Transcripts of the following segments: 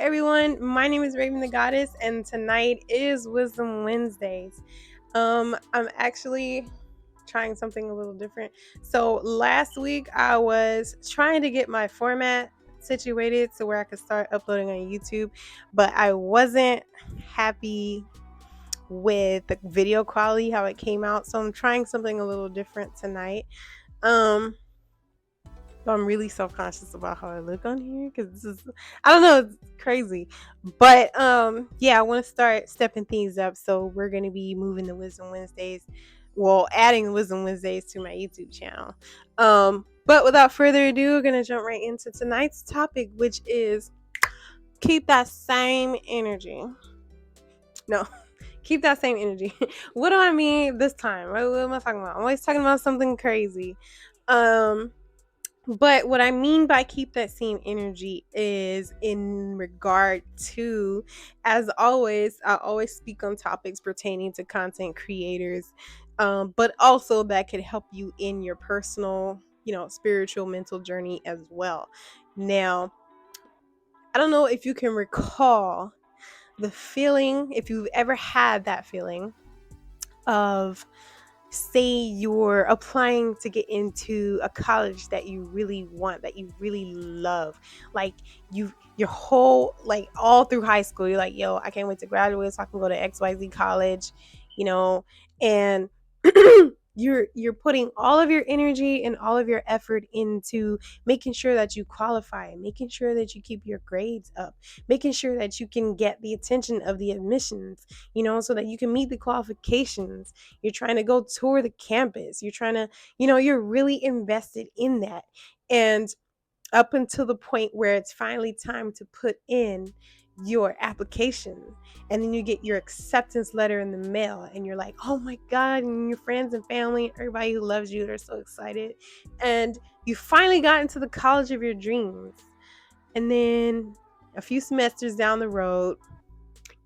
everyone. My name is Raven the Goddess, and tonight is Wisdom Wednesdays. I'm actually trying something a little different. So last week I was trying to get my format situated to where I could start uploading on YouTube, but I wasn't happy with the video quality, how it came out. So I'm trying something a little different tonight. Um, I'm really self-conscious about how I look on here because this is, I don't know, it's crazy. But yeah, I want to start stepping things up. So we're going to be moving the Wisdom Wednesdays, well, adding Wisdom Wednesdays to my YouTube channel. But without further ado, we're going to jump right into tonight's topic, which is keep that same energy. No, keep that same energy. What do I mean this time? What am I talking about? I'm always talking about something crazy. But what I mean by keep that same energy is in regard to, as always, I always speak on topics pertaining to content creators, but also that could help you in your personal, spiritual, mental journey as well. Now, I don't know if you can recall the feeling, if you've ever had that feeling of, say you're applying to get into a college that you really want, that you really love, like your whole, like all through high school, you're like, yo, I can't wait to graduate so I can go to XYZ college, and you're putting all of your energy and all of your effort into making sure that you qualify, making sure that you keep your grades up, making sure that you can get the attention of the admissions, so that you can meet the qualifications. You're trying to go tour the campus. You're trying to, you're really invested in that. And up until the point where it's finally time to put in your application, and then you get your acceptance letter in the mail, and you're like, oh my God, and your friends and family and everybody who loves you, they're so excited, and you finally got into the college of your dreams. And then a few semesters down the road,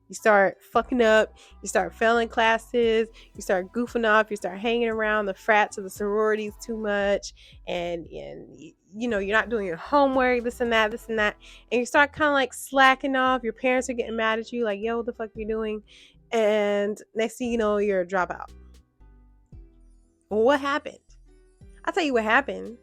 you start fucking up, you start failing classes, you start goofing off, you start hanging around the frats or the sororities too much, and you're not doing your homework, this and that, and you start kind of like slacking off. Your parents are getting mad at you, like, yo, what the fuck are you doing? And next thing you know, you're a dropout. Well, what happened? I'll tell you what happened.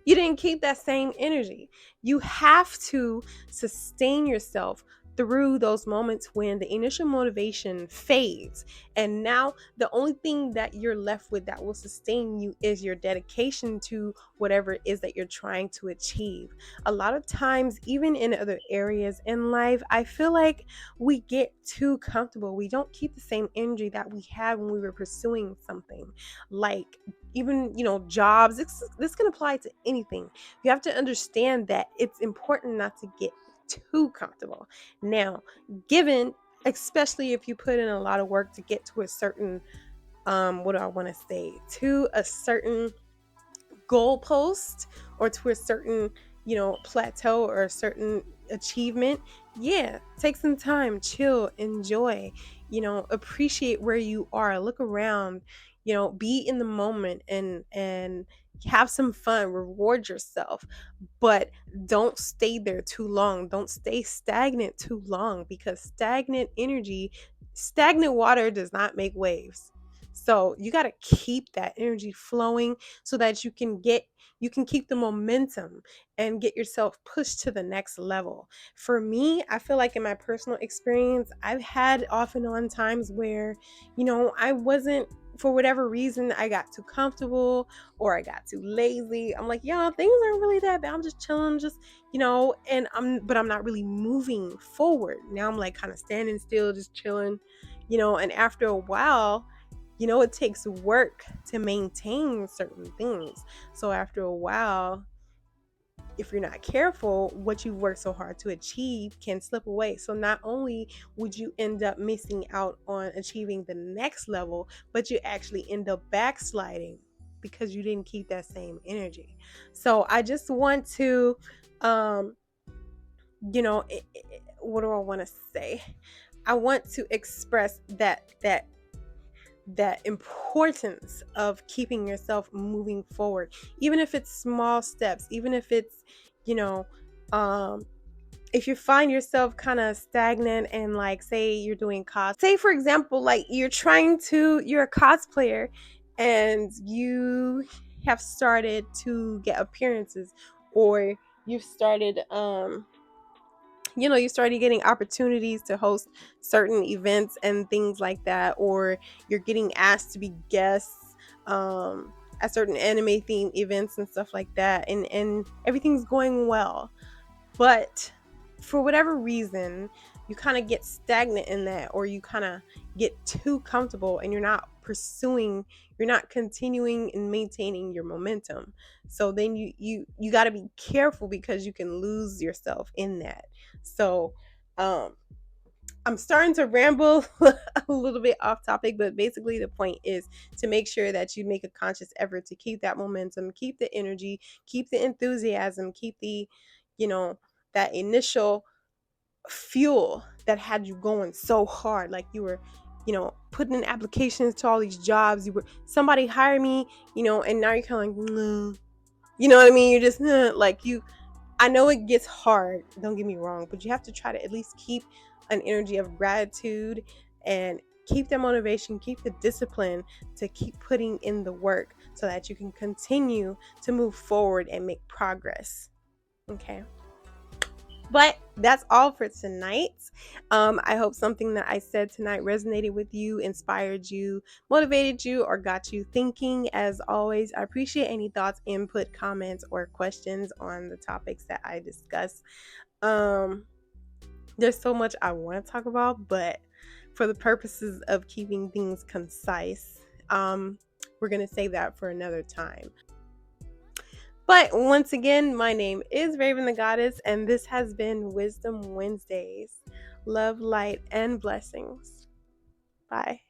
You didn't keep that same energy. You have to sustain yourself through those moments when the initial motivation fades. And now the only thing that you're left with that will sustain you is your dedication to whatever it is that you're trying to achieve. A lot of times, even in other areas in life, I feel like we get too comfortable. We don't keep the same energy that we had when we were pursuing something. Like, even jobs, this can apply to anything. You have to understand that it's important not to get too comfortable. Now, given, especially if you put in a lot of work to get to a certain what do I want to say, to a certain goalpost, or to a certain plateau, or a certain achievement, yeah, take some time, chill, enjoy, appreciate where you are, look around, be in the moment, and have some fun, reward yourself. But don't stay there too long, don't stay stagnant too long, because stagnant water does not make waves. So you got to keep that energy flowing so that you can keep the momentum and get yourself pushed to the next level. For me, I feel like in my personal experience, I've had off and on times where, I wasn't, for whatever reason, I got too comfortable or I got too lazy. I'm like, yo, things aren't really that bad. I'm just chilling, but I'm not really moving forward. Now I'm like kind of standing still, just chilling, and after a while, it takes work to maintain certain things. So after a while, if you're not careful, what you've worked so hard to achieve can slip away. So not only would you end up missing out on achieving the next level, but you actually end up backsliding because you didn't keep that same energy. So I just want to, what do I want to say? I want to express that importance of keeping yourself moving forward, even if it's small steps, even if it's if you find yourself kind of stagnant and like say you're doing say for example like you're a cosplayer and you have started to get appearances, or you've started you started getting opportunities to host certain events and things like that, or you're getting asked to be guests at certain anime theme events and stuff like that, and everything's going well. But for whatever reason, you kind of get stagnant in that, or you kind of get too comfortable and you're not continuing and maintaining your momentum. So then you got to be careful because you can lose yourself in that. So um I'm starting to ramble a little bit off topic, but basically the point is to make sure that you make a conscious effort to keep that momentum, keep the energy, keep the enthusiasm, keep the, you know, that initial fuel that had you going so hard. Like you were, putting in applications to all these jobs. You were, somebody hire me, and now you're kind of like, no. You know what I mean? You're just like I know it gets hard, don't get me wrong, but you have to try to at least keep an energy of gratitude and keep the motivation, keep the discipline to keep putting in the work so that you can continue to move forward and make progress. Okay. But that's all for tonight. I hope something that I said tonight resonated with you, inspired you, motivated you, or got you thinking. As always, I appreciate any thoughts, input, comments, or questions on the topics that I discuss. There's so much I want to talk about, but for the purposes of keeping things concise, we're going to save that for another time. But once again, my name is Raven the Goddess, and this has been Wisdom Wednesdays. Love, light, and blessings. Bye.